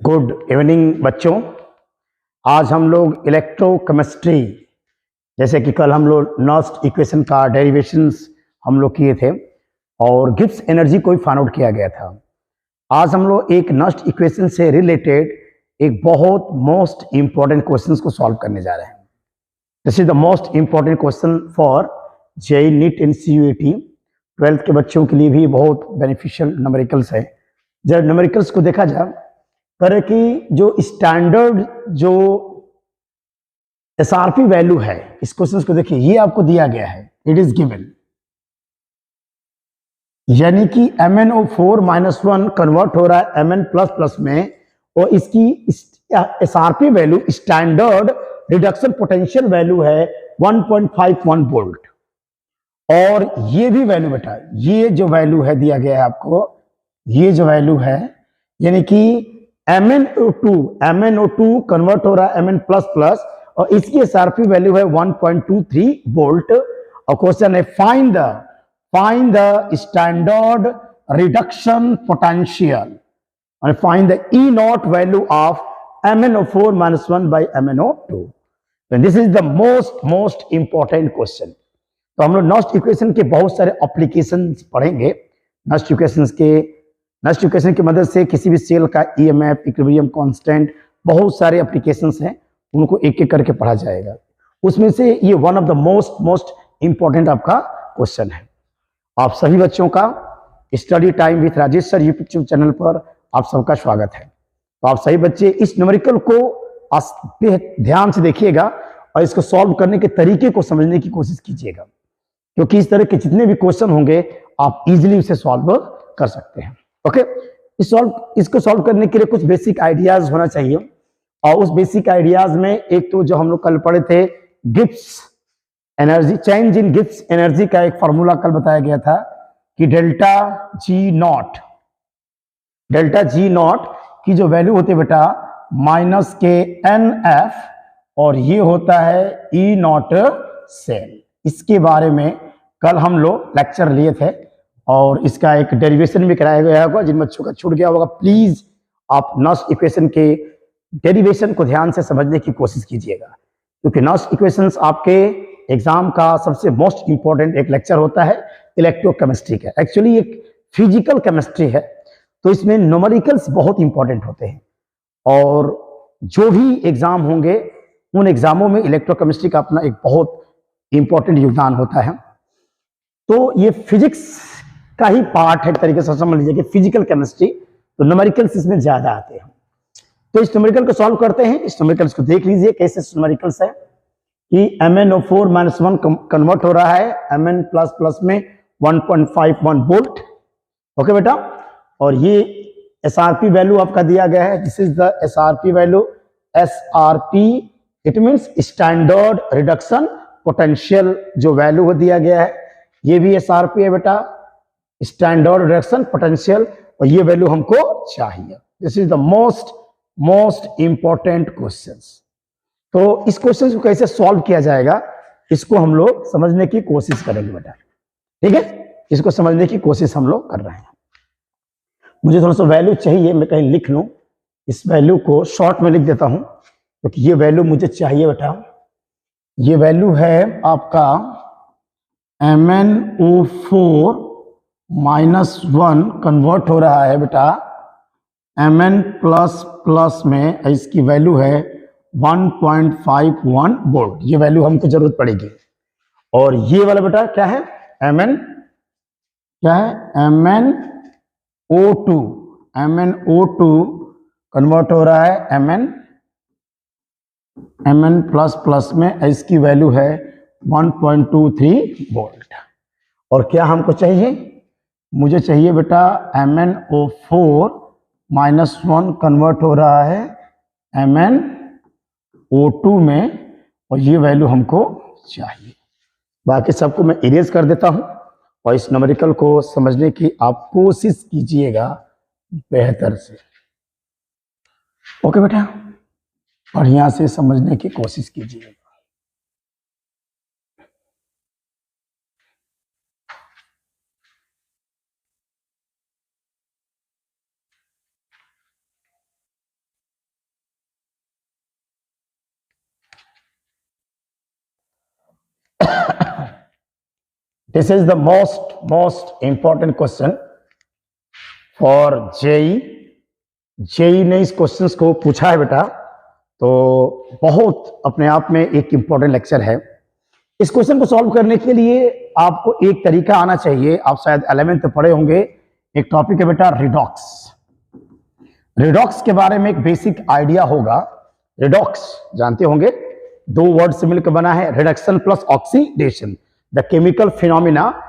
Good evening बच्चों। आज हम लोग इलेक्ट्रोकेमिस्ट्री, जैसे कि कल हम लोग नॉस्ट इक्वेशन का डेरिवेशंस हम लोग किए थे और गिब्स एनर्जी को भी फाइंड आउट किया गया था। आज हम लोग एक नॉस्ट इक्वेशन से रिलेटेड एक बहुत मोस्ट इंपॉर्टेंट क्वेश्चंस को सॉल्व करने जा रहे हैं। This is the most important question for JEE neat and CUET. 12th के बच्चों के लिए भी बहुत बेनिफिशियल न्यूमेरिकल्स है। जब न्यूमेरिकल्स को देखा जाए, तरह की जो स्टैंडर्ड जो एसआरपी वैल्यू है, इस क्वेश्चन को देखिए, ये आपको दिया गया है, इट इज गिवन, यानी कि MnO4-1 कन्वर्ट हो रहा है Mn++ में, और इसकी SRP value standard reduction potential value है 1.51 वोल्ट। और ये भी वैल्यू बेटा, ये जो वैल्यू है दिया गया है आपको, ये जो वैल्यू है, यानी कि MnO2 कन्वर्ट हो रहा है Mn++ और इसकी एसआरपी वैल्यू है 1.23 वोल्ट। और क्वेश्चन है find the standard reduction potential और find the E0 value of MnO4-1 by MnO2। This is the most important question. तो हम लोग नॉस्ट इक्वेशन के बहुत सारे एप्लीकेशन पढ़ेंगे। नॉस्ट इक्वेशन की मदद से किसी भी सेल का ईएमएफ, इक्विलिब्रियम कांस्टेंट, बहुत सारे एप्लीकेशंस हैं, उनको एक एक करके पढ़ा जाएगा। उसमें से ये one of the most important आपका क्वेश्चन है। आप सभी बच्चों का study time with Rajesh sir YouTube channel पर आप सबका स्वागत है। तो आप सभी बच्चे इस न्यूमेरिकल को ध्यान से देखिएगा और इसको सॉल्व करने के तरीके को समझने की कोशिश कीजिएगा, क्योंकि इस तरह के जितने भी क्वेश्चन होंगे आप इजीली उसे सॉल्व कर सकते हैं। ओके, इसको सॉल्व करने के लिए कुछ बेसिक आइडियाज होना चाहिए, और उस बेसिक आइडियाज में एक तो जो हम लोग कल पढ़े थे, Gibbs energy, change in Gibbs energy का एक फॉर्मूला कल बताया गया था कि डेल्टा जी नॉट की जो वैल्यू होती है बेटा -KNF, और ये होता है E0 सेल। इसके बारे में कल हम लोग लेक्चर लिए थे और इसका एक डेरिवेशन भी कराया गया होगा। जिन बच्चों का छूट गया होगा, प्लीज आप नॉस्ट इक्वेशन के डेरिवेशन को ध्यान से समझने की कोशिश कीजिएगा, क्योंकि नॉस्ट इक्वेशंस आपके एग्जाम का सबसे मोस्ट इंपॉर्टेंट एक लेक्चर होता है इलेक्ट्रोकेमिस्ट्री का। एक्चुअली एक फिजिकल केमिस्ट्री है, तो इसमें न्यूमेरिकल्स बहुत इंपॉर्टेंट होते हैं, और जो भी एग्जाम होंगे उन एग्जामों में इलेक्ट्रोकेमिस्ट्री का अपना एक बहुत इंपॉर्टेंट योगदान होता है। तो ये फिजिक्स का ही पार्ट है, तरीके से समझ लीजिए कि फिजिकल केमिस्ट्री, तो न्यूमेरिकल्स इसमें ज्यादा आते हैं। तो इस न्यूमेरिकल को सॉल्व करते हैं। इस न्यूमेरिकल्स को देख लीजिए कैसे न्यूमेरिकल्स है कि MnO4-1 कन्वर्ट हो रहा है Mn++ में 1.51 वोल्ट। ओके बेटा, और ये एसआरपी वैल्यू आपका दिया गया है। This is the SRP value, SRP it means standard reduction potential जो वैल्यू हो दिया गया है, ये भी एसआरपी है बेटा, स्टैंडर्ड रिडक्शन पोटेंशियल, और ये वैल्यू हमको चाहिए। This is the most important questions. तो इस क्वेश्चन को कैसे सॉल्व किया जाएगा, इसको हम लोग समझने की कोशिश करेंगे बेटा। ठीक है, इसको समझने की कोशिश हम लोग कर रहे हैं। मुझे थोड़ा सा वैल्यू चाहिए, मैं कहीं लिख लूं, इस वैल्यू को शॉर्ट में लिख देता हूं, क्योंकि ये वैल्यू मुझे चाहिए बेटा। ये वैल्यू है आपका MnO4-1 कन्वर्ट हो रहा है बेटा Mn++ में, इसकी वैल्यू है 1.51 वोल्ट। ये वैल्यू हमको जरूरत पड़ेगी। और ये वाला बेटा क्या है, MnO2 कन्वर्ट हो रहा है Mn++ में, इसकी वैल्यू है 1.23 वोल्ट। और क्या हमको चाहिए, मुझे चाहिए बेटा MnO4-1 कन्वर्ट हो रहा है MnO2 में, और ये वैल्यू हमको चाहिए। बाकी सबको मैं इरेज कर देता हूं, और इस न्यूमेरिकल को समझने की आप कोशिश कीजिएगा बेहतर से। ओके बेटा, बढ़िया से समझने की कोशिश कीजिएगा। This is the most important question for JEE. JEE ने इस क्वेश्चन को पूछा है बेटा, तो बहुत अपने आप में एक इंपॉर्टेंट लेक्चर है। इस क्वेश्चन को सॉल्व करने के लिए आपको एक तरीका आना चाहिए। आप शायद 11th पढ़े होंगे, एक टॉपिक है बेटा रिडॉक्स। रिडॉक्स के बारे में एक बेसिक आइडिया होगा। रिडॉक्स जानते होंगे, दो वर्ड से मिलकर बना है, reduction plus oxidation, the chemical phenomena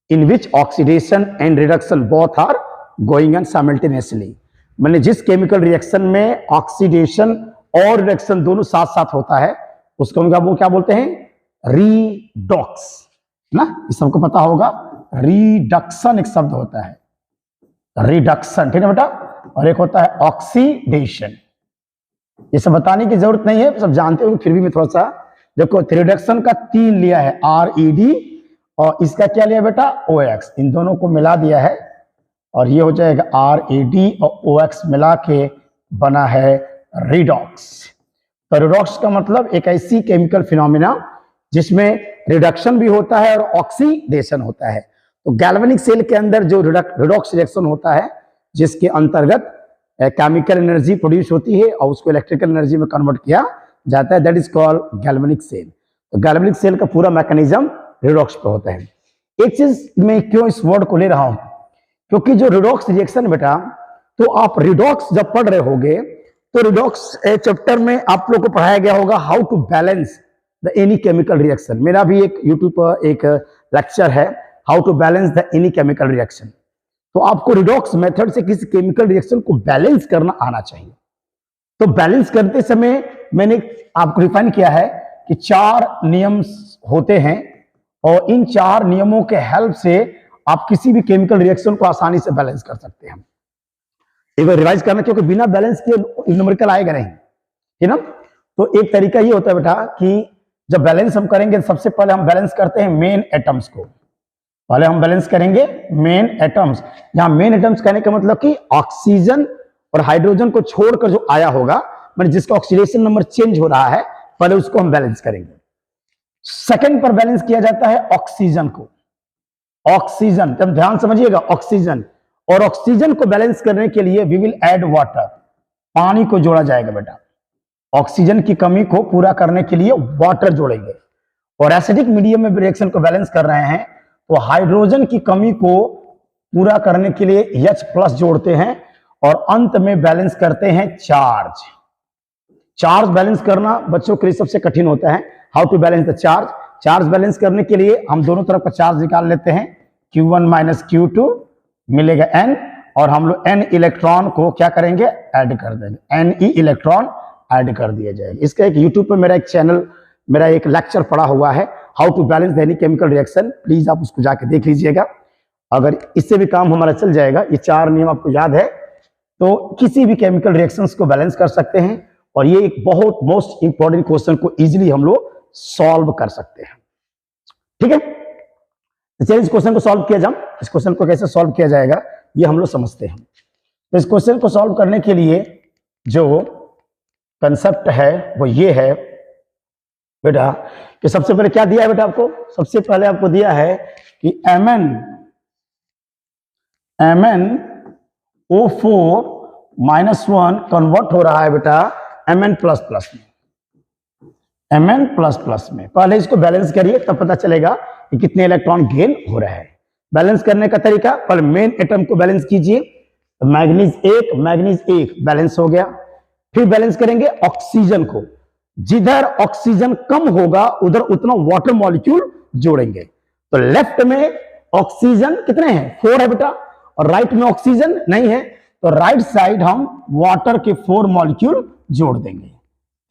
in which oxidation and reduction both are going on simultaneously. मैंने जिस केमिकल रिएक्शन में ऑक्सीडेशन और रिडक्शन दोनों साथ साथ होता है उसको वो क्या बोलते हैं, रीडॉक्स ना। इस सबको पता होगा, रिडक्शन एक शब्द होता है, रिडक्शन, ठीक है बेटा, और एक होता है ऑक्सीडेशन। ये सब बताने की जरूरत नहीं है, सब जानते हो, फिर भी मैं थोड़ा सा देखो। रिडक्शन का 3 लिया है, RED, और इसका क्या लिया बेटा, OX। इन दोनों को मिला दिया है और ये हो जाएगा RED और OX मिला के बना है रिडॉक्स। तो रिडॉक्स का मतलब एक ऐसी केमिकल फिनोमिना जिसमें रिडक्शन भी होता है और ऑक्सीडेशन होता है। तो गैल्वेनिक सेल के अंदर जो रिडॉक्स रिएक्शन होता है, जिसके अंतर्गत केमिकल एनर्जी प्रोड्यूस होती है और उसको इलेक्ट्रिकल एनर्जी में कन्वर्ट किया जाता है, that is called galvanic cell. तो गैल्वेनिक सेल का पूरा मैकेनिज्म रिडॉक्स पे होता है। एक चीज मैं क्यों इस वर्ड को ले रहा हूं, क्योंकि जो रिडॉक्स रिएक्शन बेटा, तो आप रिडॉक्स जब पढ़ रहे होगे तो रिडॉक्स चैप्टर में आप लोग को पढ़ाया गया होगा how to balance the any chemical reaction. मेरा भी एक यूट्यूब पर एक लेक्चर है, how to balance the any chemical reaction. तो आपको रिडॉक्स मेथड से किसी केमिकल रिएक्शन को बैलेंस करना आना चाहिए। तो बैलेंस करते समय मैंने आपको डिफाइन किया है कि 4 नियम होते हैं और इन 4 नियमों के हेल्प से आप किसी भी केमिकल रिएक्शन को आसानी से बैलेंस कर सकते हैं। एक बार रिवाइज करना, क्योंकि बिना बैलेंस के न्यूमेरिकल आएगा नहीं, है ना। तो एक तरीका ये होता है बेटा कि जब बैलेंस हम करेंगे, सबसे पहले हम बैलेंस करते हैं मेन एटम्स को। पहले हम बैलेंस करेंगे मेन एटम्स। यहां मेन एटम्स कहने का मतलब कि ऑक्सीजन और हाइड्रोजन को छोड़कर जो आया होगा, मतलब जिसका ऑक्सीडेशन नंबर चेंज हो रहा है, पहले उसको हम बैलेंस करेंगे। सेकंड पर बैलेंस किया जाता है ऑक्सीजन को। ऑक्सीजन, तब ध्यान समझिएगा, ऑक्सीजन, और ऑक्सीजन को बैलेंस करने के लिए वी विल ऐड वाटर, पानी को जोड़ा जाएगा बेटा। ऑक्सीजन की कमी को पूरा करने के लिए वाटर जोड़ेंगे। और एसिडिक मीडियम में रिएक्शन को बैलेंस कर रहे हैं तो हाइड्रोजन की कमी को पूरा करने के लिए H+ जोड़ते हैं और अंत में बैलेंस करते हैं चार्ज। चार्ज बैलेंस करना बच्चों के लिए सबसे कठिन होता है, how to balance the charge. Charge balance करने के लिए हम दोनों तरफ का चार्ज निकाल लेते हैं, Q1 - Q2 मिलेगा N, और हम लोग N इलेक्ट्रॉन को क्या करेंगे, ऐड कर देंगे, Ne इलेक्ट्रॉन ऐड कर दिया जाएगा। इसका एक यूट्यूब पर मेरा एक चैनल, मेरा एक लेक्चर पड़ा हुआ है, how to balance any chemical reaction, please आप उसको जाके देख लीजिएगा। अगर इससे भी काम हमारा चल जाएगा, ये 4 नियम आपको याद है, तो किसी भी केमिकल रिएक्शंस को बैलेंस कर सकते हैं। और ये एक बहुत मोस्ट इंपॉर्टेंट क्वेश्चन को इजीली हम लोग सॉल्व कर सकते हैं, ठीक है। तो चलिए इस क्वेश्चन को सॉल्व किया जाए। इस क्वेश्चन को कैसे सॉल्व किया जाएगा ये हम लोग समझते हैं। तो इस क्वेश्चन को सॉल्व करने के लिए जो कंसेप्ट है वो ये है बेटा कि सबसे पहले क्या दिया है बेटा आपको, सबसे पहले आपको दिया है कि MnO4-1 कन्वर्ट हो रहा है बेटा Mn++ में। Mn++ में पहले इसको बैलेंस करिए, तब पता चलेगा कि कितने इलेक्ट्रॉन गेन हो रहा है। बैलेंस करने का तरीका, पहले मेन एटम को बैलेंस कीजिए। तो मैग्नीज 1 बैलेंस हो गया। फिर बैलेंस करेंगे ऑक्सीजन को, जिधर ऑक्सीजन कम होगा उधर उतना वाटर मॉलिक्यूल जोड़ेंगे। तो लेफ्ट में ऑक्सीजन कितने हैं, 4 है बेटा, और राइट में ऑक्सीजन नहीं है, तो राइट साइड हम वाटर के 4 मॉलिक्यूल जोड़ देंगे।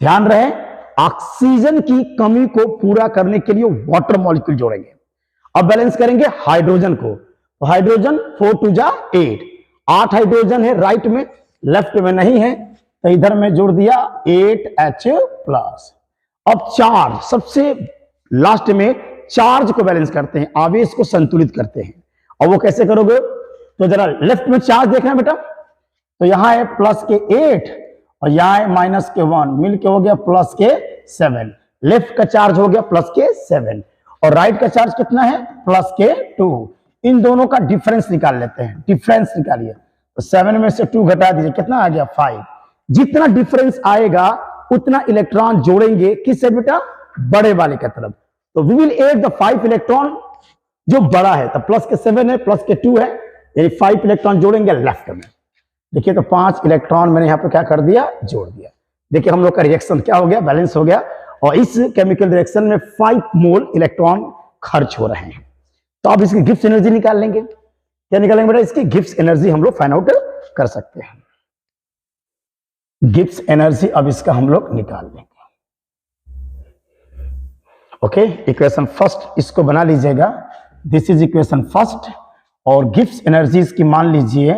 ध्यान रहे, ऑक्सीजन की कमी को पूरा करने के लिए वाटर मॉलिक्यूल जोड़ेंगे। अब बैलेंस करेंगे हाइड्रोजन को, तो हाइड्रोजन 4 × 8, 8 हाइड्रोजन है राइट में, लेफ्ट में नहीं है, तो इधर में जोड़ दिया 8H+। अब चार्ज, सबसे लास्ट में चार्ज को बैलेंस करते हैं, आवेश को संतुलित करते हैं। और वो कैसे करोगे, तो जरा लेफ्ट में चार्ज देखना है बेटा, तो यहां है +8 और यहां है -1, मिलके हो गया +7। लेफ्ट का चार्ज हो गया +7, और राइट का चार्ज कितना है, प्लस के 2। इन दोनों का डिफरेंस निकाल लेते हैं, डिफरेंस निकालिए। तो 7 में से 2 घटा दीजिए, कितना आ गया 5। जितना डिफरेंस आएगा उतना इलेक्ट्रॉन जोड़ेंगे किस साइड बेटा, बड़े वाले की तरफ। तो we will add the 5 electron जो बड़ा है, तो प्लस के 7 है, प्लस के 2 है, यानी 5 इलेक्ट्रॉन जोड़ेंगे लेफ्ट में। देखिए तो 5 इलेक्ट्रॉन मैंने यहाँ पे क्या कर दिया, जोड़ दिया। देखिए हम लोग का रिएक्शन क्या हो गया, बैलेंस हो गया। और इस केमिकल रिएक्शन में 5 मोल इलेक्ट्रॉन खर्च हो रहे हैं। तो अब इसकी गिब्स एनर्जी निकाल लेंगे। क्या निकालेंगे बेटा, इसकी गिब्स एनर्जी हम लोग फाइंड आउट कर सकते हैं। गिब्स एनर्जी अब इसका हम लोग निकाल लेंगे। ओके, इक्वेशन फर्स्ट इसको बना लीजिएगा, दिस इज इक्वेशन फर्स्ट। और गिब्स एनर्जी इसकी मान लीजिए,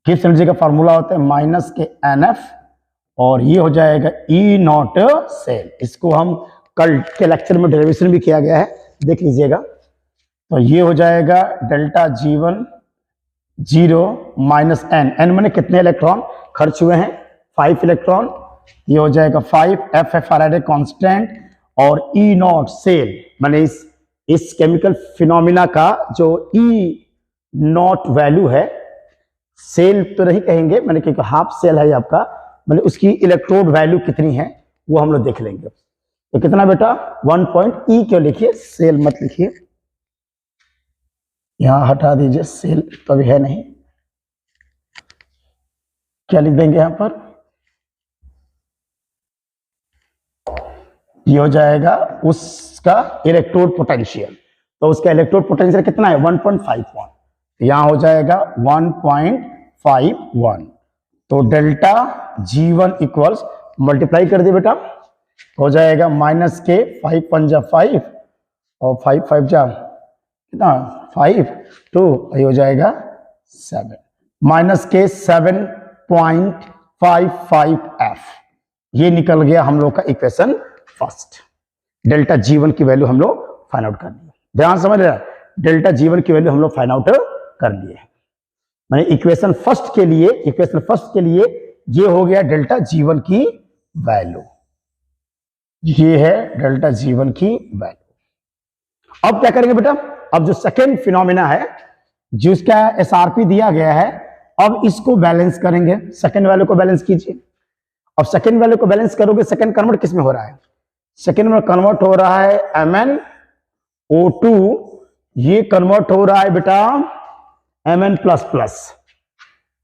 गिब्स एनर्जी का फॉर्मूला होता है माइनस के NF, और ये हो जाएगा E नॉट सेल। इसको हम कल के लेक्चर में डेरिवेशन भी किया गया है, देख लीजिएगा। तो ये हो जाएगा डेल्टा G1 0 माइनस n मैंने कितने इलेक्ट्रॉन खर्च हुए हैं, 5 इलेक्ट्रॉन। ये हो जाएगा 5 F फैराडे कांस्टेंट, और E नॉट सेल मैंने इस केमिकल फिनोमिना का जो E नॉट वैल्यू है, सेल तो नहीं कहेंगे मैंने, क्योंकि हाफ सेल है आपका, मैंने उसकी इलेक्ट्रोड वैल्यू कितनी है वो हम लोग देख लेंगे। तो कितना बेटा 1 पॉइंट, E क्यों लिखिए, सेल मत लिखिए, यहां हटा दीजिए, सेल तो अभी है नहीं। क्या लिख देंगे यहां पर, ये हो जाएगा उसका इलेक्ट्रोड पोटेंशियल। तो उसका इलेक्ट्रोड पोटेंशियल कितना है 1.51, यहां हो जाएगा 1.51। तो डेल्टा G1 इक्वल्स, मल्टीप्लाई कर दिए बेटा, हो जाएगा माइनस के 5 पंजा 5 और 5 5 जा कितना 5 2, ये हो जाएगा 7, माइनस के 7.55 F। ये निकल गया हम लोग का इक्वेशन फर्स्ट। डेल्टा G1 की वैल्यू हम लोग फाइंड आउट कर लिए, ध्यान समझ रहे हैं, डेल्टा G1 की वैल्यू हम लोग फाइंड आउट कर लिए। मैंने इक्वेशन फर्स्ट के लिए ये हो गया डेल्टा G1 की वैल्यू, ये है डेल्टा G1 की वैल्यू। अब क्या करेंगे बेटा, अब जो सेकेंड फिनोमिना है जिसका SRP दिया गया है, अब इसको बैलेंस करेंगे। सेकेंड वैल्यू को बैलेंस कीजिए। अब सेकेंड वैल्यू को बैलेंस करोगे, सेकेंड कन्वर्ट किस में हो रहा है, सेकेंड में कन्वर्ट हो रहा है MnO2, ये कन्वर्ट हो रहा है बेटा Mn++,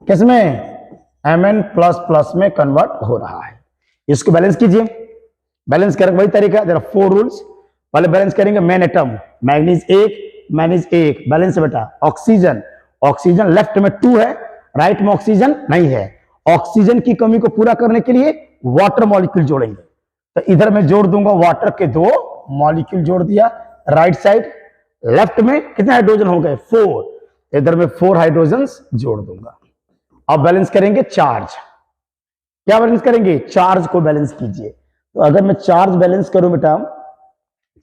किसमें Mn++ में कन्वर्ट हो रहा है। इसको बैलेंस कीजिए, बैलेंस करके वही तरीका, देयर आर 4 रूल्स। पहले बैलेंस करेंगे मेन एटम, मैग्नीज 1 बैलेंस है बेटा। ऑक्सीजन लेफ्ट में 2 है, राइट में ऑक्सीजन नहीं है। ऑक्सीजन की कमी को पूरा करने के लिए वाटर मॉलिक्यूल जोड़ेंगे, तो इधर मैं जोड़ दूंगा वाटर के 2 मॉलिक्यूल जोड़ दिया राइट साइड। लेफ्ट में कितने हाइड्रोजन हो गए 4, इधर में 4 हाइड्रोजन जोड़ दूंगा। अब बैलेंस करेंगे चार्ज, क्या बैलेंस करेंगे, चार्ज को बैलेंस कीजिए। तो अगर मैं चार्ज बैलेंस करूं बेटा,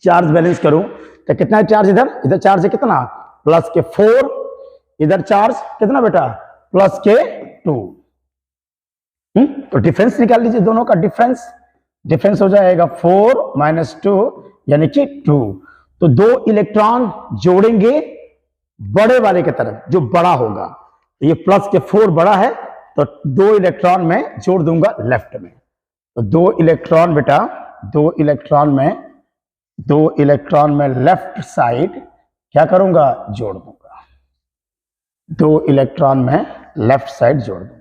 चार्ज बैलेंस करूं तो कितना है चार्ज, इधर चार्ज है कितना प्लस के 4, इधर चार्ज कितना बेटा प्लस के 2। तो डिफरेंस निकाल लीजिए, दोनों का डिफरेंस हो जाएगा 4 - 2 यानी कि 2। तो 2 इलेक्ट्रॉन जोड़ेंगे बड़े वाले की तरफ, जो बड़ा होगा। ये प्लस के 4 बड़ा है, तो 2 इलेक्ट्रॉन में जोड़ दूंगा लेफ्ट में। तो 2 इलेक्ट्रॉन बेटा, 2 इलेक्ट्रॉन में लेफ्ट साइड क्या करूंगा, जोड़ दूंगा। 2 इलेक्ट्रॉन में लेफ्ट साइड जोड़ दूंगा।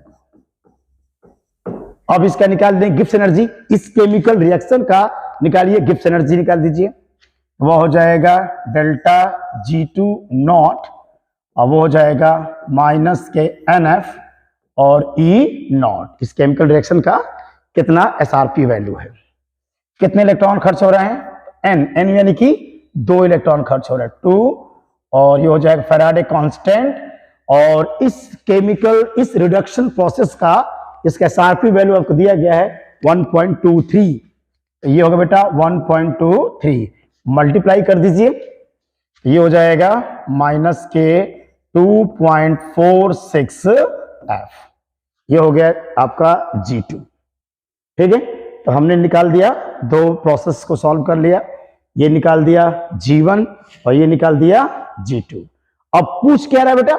अब इसका निकाल दें गिब्स एनर्जी, इस केमिकल रिएक्शन का निकालिए, गिब्स एनर्जी निकाल दीजिए। वो हो जाएगा डेल्टा G2 नॉट, और वो हो जाएगा माइनस के NF और E नॉट। इस केमिकल रिएक्शन का कितना SRP वैल्यू है, कितने इलेक्ट्रॉन खर्च हो रहे हैं, n यानी कि 2 इलेक्ट्रॉन खर्च हो रहे हैं 2, और ये हो जाएगा फैराडे कांस्टेंट। और इस रिडक्शन प्रोसेस का इसका SRP वैल्यू आपको दिया गया है 1.23, तो ये होगा बेटा 1.23, मल्टीप्लाई कर दीजिए, ये हो जाएगा माइनस के 2.46 F, ये हो गया आपका G2। ठीक है, तो हमने निकाल दिया, 2 प्रोसेस को सॉल्व कर लिया। ये निकाल दिया G1 और ये निकाल दिया G2। अब पूछ क्या रहा है बेटा,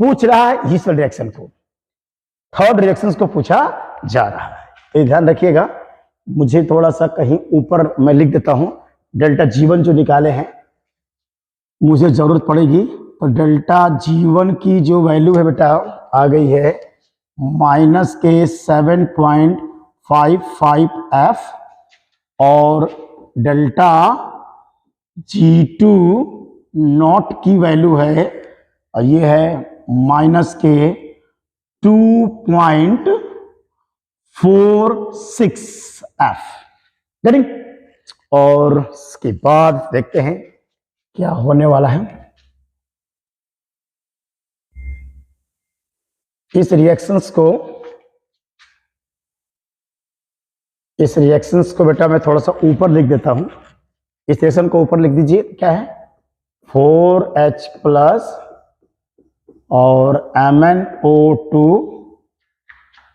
पूछ रहा है इस डायरेक्शन को, थर्ड डायरेक्शन को पूछा जा रहा है। ये ध्यान रखिएगा, मुझे थोड़ा सा कहीं ऊपर मैं लिख देता हूं, डेल्टा G1 जो निकाले हैं मुझे जरूरत पड़ेगी, तो डेल्टा G1 की जो वैल्यू है बेटा आ गई है -7.55F और डेल्टा G2 नॉट की वैल्यू है और ये है -2.46F। गेटिंग? और इसके बाद देखते हैं क्या होने वाला है। इस रिएक्शंस को बेटा मैं थोड़ा सा ऊपर लिख देता हूं। इस रिएक्शन को ऊपर लिख दीजिए, क्या है 4H प्लस और MnO2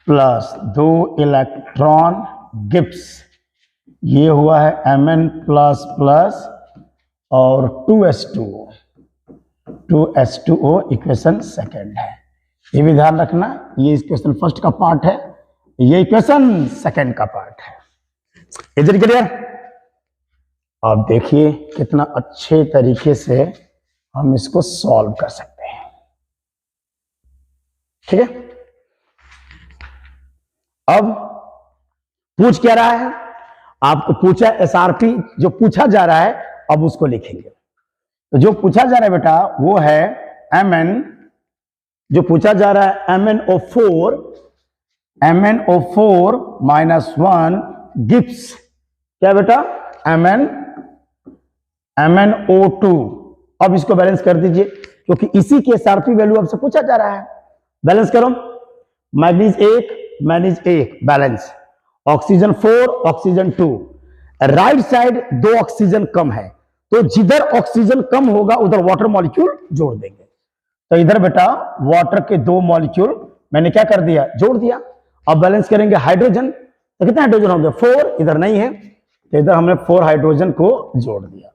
प्लस 2 इलेक्ट्रॉन गिब्स, ये हुआ है Mn प्लस प्लस और 2H2O इक्वेशन सेकेंड है। ये भी ध्यान रखना, ये इक्वेशन फर्स्ट का पार्ट है, ये इक्वेशन सेकेंड का पार्ट है। Is it clear? आप देखिए कितना अच्छे तरीके से हम इसको सॉल्व कर सकते हैं। ठीक है, अब पूछ क्या रहा है, आपको पूछा SRP, जो पूछा जा रहा है अब उसको लिखेंगे। तो जो पूछा जा रहा है बेटा वो है Mn, जो पूछा जा रहा है MnO4 -1 गिब्स क्या बेटा MnO2। अब इसको बैलेंस कर दीजिए क्योंकि इसी के SRP वैल्यू आपसे पूछा जा रहा है। बैलेंस करो, manganese 1 balance, oxygen 4 oxygen 2, right side 2 oxygen कम है, तो जिधर ऑक्सीजन कम होगा उधर वाटर मॉलिक्यूल जोड़ देंगे। तो इधर बेटा वाटर के 2 मॉलिक्यूल मैंने क्या कर दिया, जोड़ दिया। अब बैलेंस करेंगे हाइड्रोजन, तो कितने हाइड्रोजन हो गए 4, इधर नहीं है तो इधर हमने 4 हाइड्रोजन को जोड़ दिया।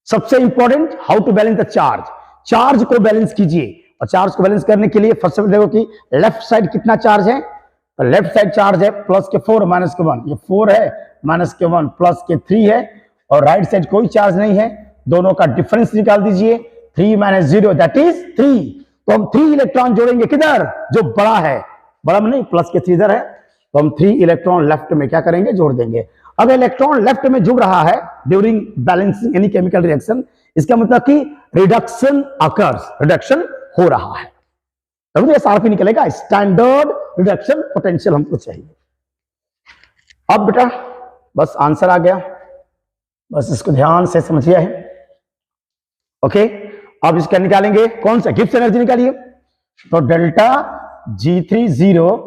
सबसे important, how to balance the charge, charge को बैलेंस कीजिए। और चार्ज को बैलेंस करने के लिए फर्स्ट ऑफ देखो कि लेफ्ट साइड कितना चार्ज है, तो लेफ्ट साइड चार्ज है प्लस के 4 माइनस के 1, ये 4 है माइनस के 1 प्लस के 3 है, और राइट साइड कोई चार्ज नहीं है, दोनों का डिफरेंस निकाल दीजिए, 3 - 0 दैट इज 3। तो हम 3 इलेक्ट्रॉन जोड़ेंगे किधर, जो बड़ा है, बड़ा में नहीं प्लस के 3 इधर है, तो हम 3 इलेक्ट्रॉन लेफ्ट में क्या करेंगे, जोड़ देंगे। अब इलेक्ट्रॉन लेफ्ट में जुड़ रहा है during balancing any chemical reaction, इसका मतलब कि रिडक्शन अकर्स, रिडक्शन हो रहा है, तब SRP निकलेगा, स्टैंडर्ड रिडक्शन पोटेंशियल हमको चाहिए। अब बेटा बस आंसर आ गया, बस इसको ध्यान से समझिए है। ओके, अब इसका निकालेंगे कौन सा, गिब्स एनर्जी निकालिए। तो डेल्टा G30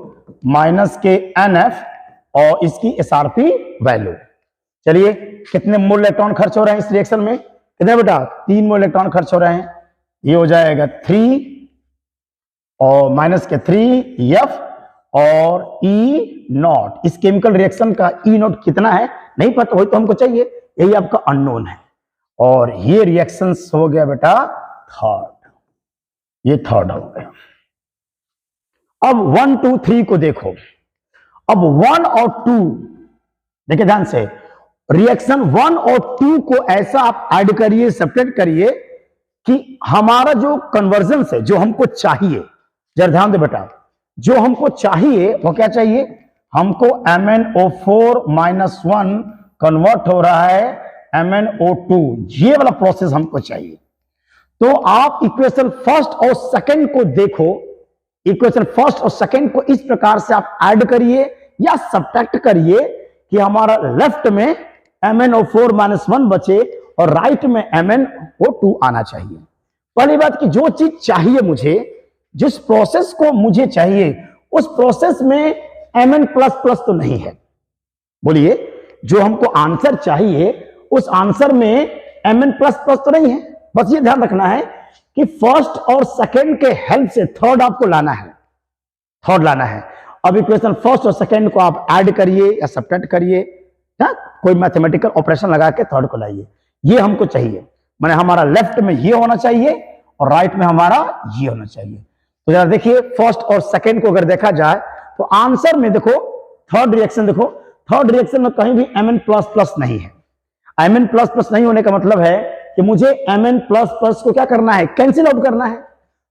माइनस के NF और इसकी SRP वैल्यू। चलिए कितने मोल इलेक्ट्रॉन खर्च हो रहे हैं इस रिएक्शन में, कितने बेटा 3 मोल इलेक्ट्रॉन खर्च हो रहे हैं, ये हो जाएगा 3 और माइनस के 3F और E0। इस केमिकल रिएक्शन का E0 कितना है नहीं पता, वही तो हमको चाहिए, यही आपका अननोन है। और ये रिएक्शन हो गया बेटा थर्ड, ये थर्ड हो गया। अब 1 2 3 को देखो, अब 1 और 2 देखिए ध्यान से, रिएक्शन 1 और 2 को ऐसा आप ऐड करिए, सब्ट्रैक्ट करिए कि हमारा जो कन्वर्जन है, जो हमको चाहिए, जरा ध्यान दे बेटा, जो हमको चाहिए वो क्या चाहिए, हमको MnO4 -1 कन्वर्ट हो रहा है MnO2, ये वाला प्रोसेस हमको चाहिए। तो आप इक्वेशन फर्स्ट और सेकंड को देखो, इक्वेशन फर्स्ट और सेकंड को इस प्रकार से आप ऐड करिए या सब्ट्रैक्ट करिए कि हमारा लेफ्ट में MnO4 -1 बचे और राइट में MnO2 आना चाहिए। पहली बात कि जो चीज चाहिए मुझे, जिस प्रोसेस को मुझे चाहिए, उस प्रोसेस में Mn++ तो नहीं है। बोलिए, जो हमको आंसर चाहिए उस आंसर में Mn++ तो नहीं है। बस ये ध्यान रखना है कि फर्स्ट और सेकंड के हेल्प से थर्ड आपको लाना है, थर्ड लाना है। अब इक्वेशन फर्स्ट और सेकंड को आप ऐड करिए या सब्ट्रैक्ट करिए, क्या, कोई मैथमेटिकल ऑपरेशन लगा के थर्ड को लाइए, ये हमको चाहिए। माने हमारा लेफ्ट में ये होना चाहिए और राइट में हमारा ये होना चाहिए। तो जरा देखिए फर्स्ट और सेकंड को अगर देखा जाए तो आंसर में देखो थर्ड रिएक्शन, देखो थर्ड रिएक्शन में कहीं भी Mn प्लस प्लस नहीं है। Mn प्लस प्लस नहीं होने का मतलब है कि मुझे Mn प्लस प्लस को क्या करना है, कैंसिल आउट करना है।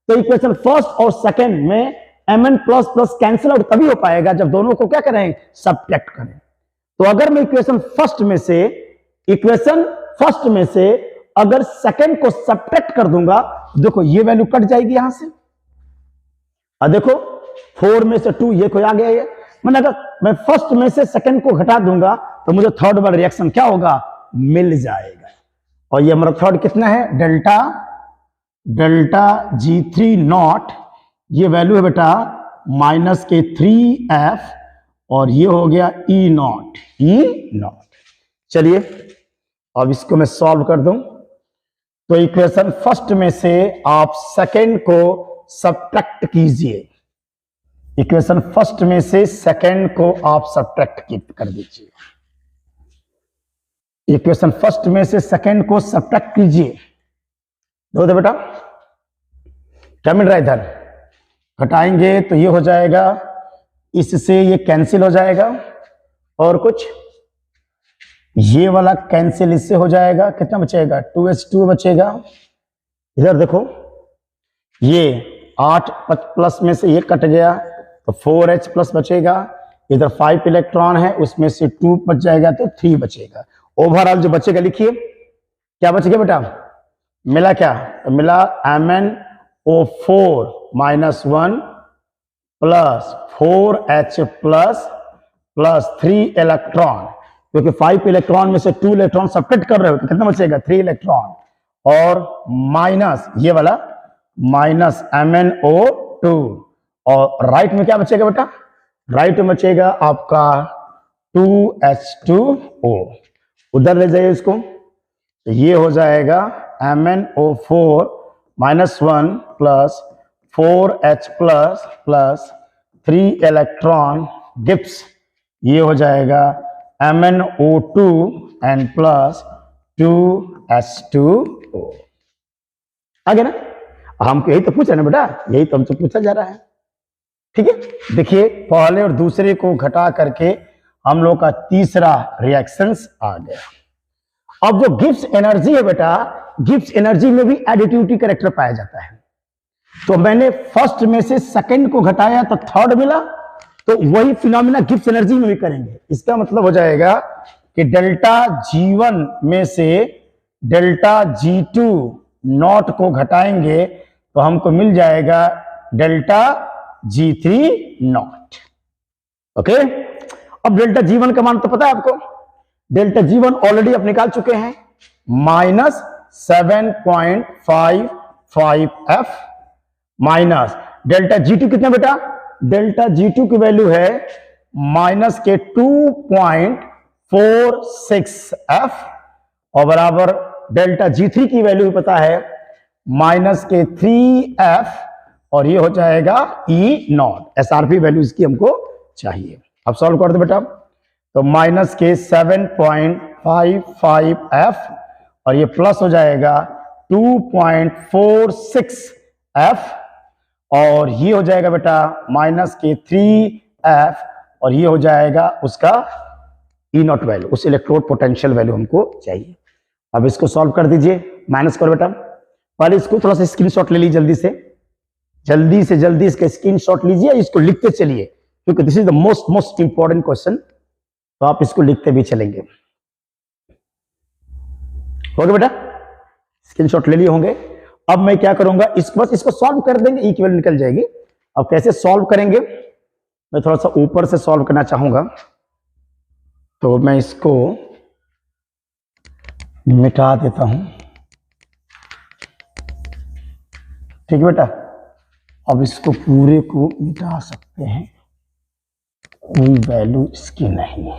तो इक्वेशन फर्स्ट और सेकंड में Mn plus plus cancel out तभी हो पाएगा जब दोनों को क्या करें, सब्ट्रैक्ट करें। तो अगर मैं इक्वेशन फर्स्ट में से अगर सेकंड को सब्ट्रैक्ट कर दूंगा, देखो ये वैल्यू कट जाएगी यहां से, और देखो 4 में से 2 ये कोई आ गया है। मैंने अगर मैं फर्स्ट में से सेकंड को घटा दूंगा तो मुझे थर्ड वाला रिएक्शन क्या होगा, मिल जाएगा। और ये हमारा थर्ड कितना है, डेल्टा G3 नॉट, ये वैल्यू है बेटा -3f, और ये हो गया E नॉट। चलिए अब इसको मैं सॉल्व कर दूं। तो इक्वेशन फर्स्ट में से आप सेकंड को सब्ट्रैक्ट कीजिए, इक्वेशन फर्स्ट में से सेकंड को आप सब्ट्रैक्ट कर दीजिए, इक्वेशन फर्स्ट में से सेकंड को सब्ट्रैक्ट कीजिए। दो बेटा क्या मिल रहा है, इधर घटाएंगे तो ये हो जाएगा, इससे ये कैंसिल हो जाएगा, और कुछ ये वाला कैंसिल इससे हो जाएगा, कितना बचेगा 2h2 बचेगा। इधर देखो ये 8 प्लस में से ये कट गया तो 4h प्लस बचेगा, इधर 5 इलेक्ट्रॉन है उसमें से 2 बच जाएगा तो 3 बचेगा। ओवरऑल जो बचेगा लिखिए, क्या बचेगा बेटा, मिला क्या, तो मिला MnO4 -1 plus 4H plus 3 electron, क्योंकि 5 इलेक्ट्रॉन में से 2 इलेक्ट्रॉन सब्ट्रैक्ट कर रहे हो तो कितना बचेगा 3 इलेक्ट्रॉन, और माइनस ये वाला -MnO2, और राइट में क्या बचेगा बेटा, राइट में बचेगा आपका 2H2O। उधर ले जाइए इसको, तो ये हो जाएगा MnO4 -1 plus 4H plus 3 electron gives, ये हो जाएगा MnO2 एंड प्लस 2H2O। आगे ना, हमको यही तो पूछा ना बेटा, यही तो हमसे पूछा जा रहा है। ठीक है, देखिए पहले और दूसरे को घटा करके हम लोग का तीसरा रिएक्शंस आ गया। अब जो गिब्स एनर्जी है बेटा, गिब्स एनर्जी में भी एडिटिविटी कैरेक्टर पाया जाता है। तो मैंने फर्स्ट में से सेकंड को घटाया तो थर्ड मिला, तो वही फिनोमिना गिब्स एनर्जी में भी करेंगे। इसका मतलब हो जाएगा कि डेल्टा G1 में से डेल्टा G2 नॉट को घटाएंगे तो हमको मिल जाएगा डेल्टा G3 नॉट। ओके, अब डेल्टा G1 का मान तो पता है आपको, डेल्टा G1 ऑलरेडी आप निकाल चुके हैं, -7.55f माइनस डेल्टा G2 कितना बेटा, डेल्टा G2 की वैल्यू है -2.46f, और बराबर डेल्टा G3 की वैल्यू पता है -3f, और ये हो जाएगा E नॉट। SRP वैल्यू इसकी हमको चाहिए। अब सॉल्व कर दो बेटा, तो -7.55f और ये प्लस हो जाएगा 2.46f, और ये हो जाएगा बेटा -3f, और ये हो जाएगा उसका E नॉट वैल्यू, उस इलेक्ट्रोड पोटेंशियल वैल्यू हमको चाहिए। अब इसको सॉल्व कर दीजिए, माइनस करो बेटा। पहले इसको थोड़ा सा स्क्रीनशॉट ले लीजिए, जल्दी इसका स्क्रीनशॉट लीजिए, इसको लिखते चलिए, क्योंकि this is the most important question, तो आप इसको लिखते भी चलेंगे। हो गया बेटा, स्क्रीनशॉट ले लिए होंगे। अब मैं क्या करूंगा, बस इसको सॉल्व कर देंगे, ई की वैल्यू निकल जाएगी। अब कैसे सॉल्व करेंगे, मैं थोड़ा सा ऊपर से सॉल्व करना चाहूंगा, तो मैं इसको मिटा देता हूं। ठीक है बेटा, अब इसको पूरे को मिटा सकते हैं, कोई वैल्यू इसकी नहीं है।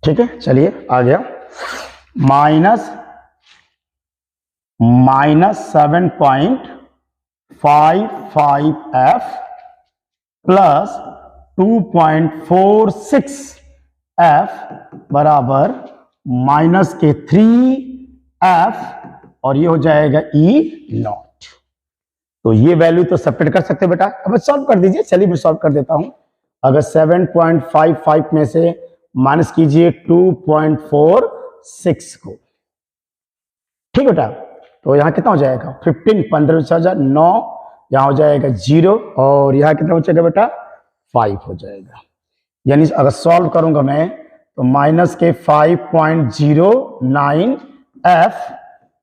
ठीक है, चलिए आ गया, -7.55f प्लस 2.46f बराबर -3f और ये हो जाएगा E0। तो ये वैल्यू तो सब्ट्रैक्ट कर सकते हैं बेटा। अब सॉल्व कर दीजिए। चलिए मैं सॉल्व कर देता हूं। अगर 7.55 में से माइनस कीजिए 2.46 को, ठीक बेटा। तो यहाँ कितना हो जाएगा 15, 15 में 9, यहाँ हो जाएगा 0 और यहाँ कितना हो जाएगा बेटा 5 हो जाएगा। यानी अगर सॉल्व करूंगा मैं तो माइनस के 5.09f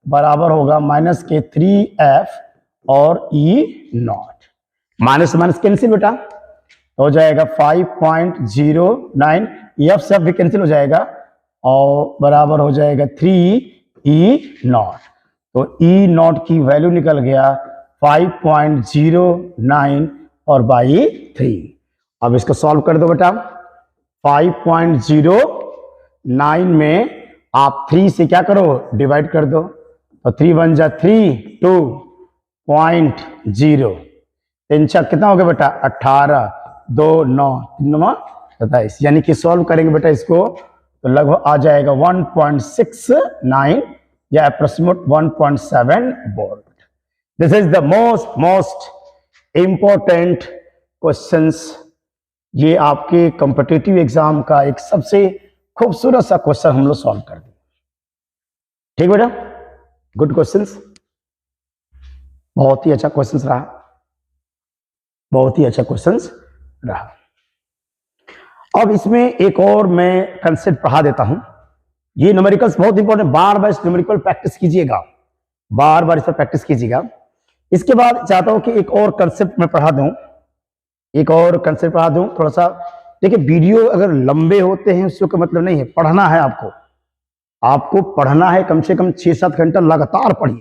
बराबर होगा माइनस के 3f और E0। माइनस माइनस कैंसिल बेटा, हो जाएगा 5.09, एफ सब भी कैंसिल हो जाएगा और बराबर हो जाएगा 3E0। तो E0 की वैल्यू निकल गया 5.09 और बाई 3। अब इसको सॉल्व कर दो बेटा। 5.09 में आप 3 से क्या करो डिवाइड कर दो, तो 3 1 जा 3, 2.0, 3 छक कितना हो गया बेटा 18, 2 9 3 9 27। यानी कि सॉल्व करेंगे बेटा इसको तो लगभग आ जाएगा 1.69 या approximate 1.7 volt. This is the most important questions. ये आपके कॉम्पिटिटिव एग्जाम का एक सबसे खूबसूरत सा क्वेश्चन हम लोग सॉल्व कर दिए। ठीक बेटा, गुड क्वेश्चंस, बहुत ही अच्छा क्वेश्चंस रहा, बहुत ही अच्छा क्वेश्चंस रहा। अब इसमें एक और मैं कंसेप्ट पढ़ा देता हूं। ये न्यूमेरिकल्स बहुत इंपॉर्टेंट, बार बार इस न्यूमेरिकल प्रैक्टिस कीजिएगा, बार बार इस पर प्रैक्टिस कीजिएगा। इसके बाद चाहता हूं कि एक और कंसेप्ट मैं पढ़ा दूं, एक और कंसेप्ट पढ़ा दूं थोड़ा सा। देखिए वीडियो अगर लंबे होते हैं उससे कोई मतलब नहीं है, पढ़ना है आपको, आपको पढ़ना है, कम से कम 6-7 घंटा लगातार पढ़िए।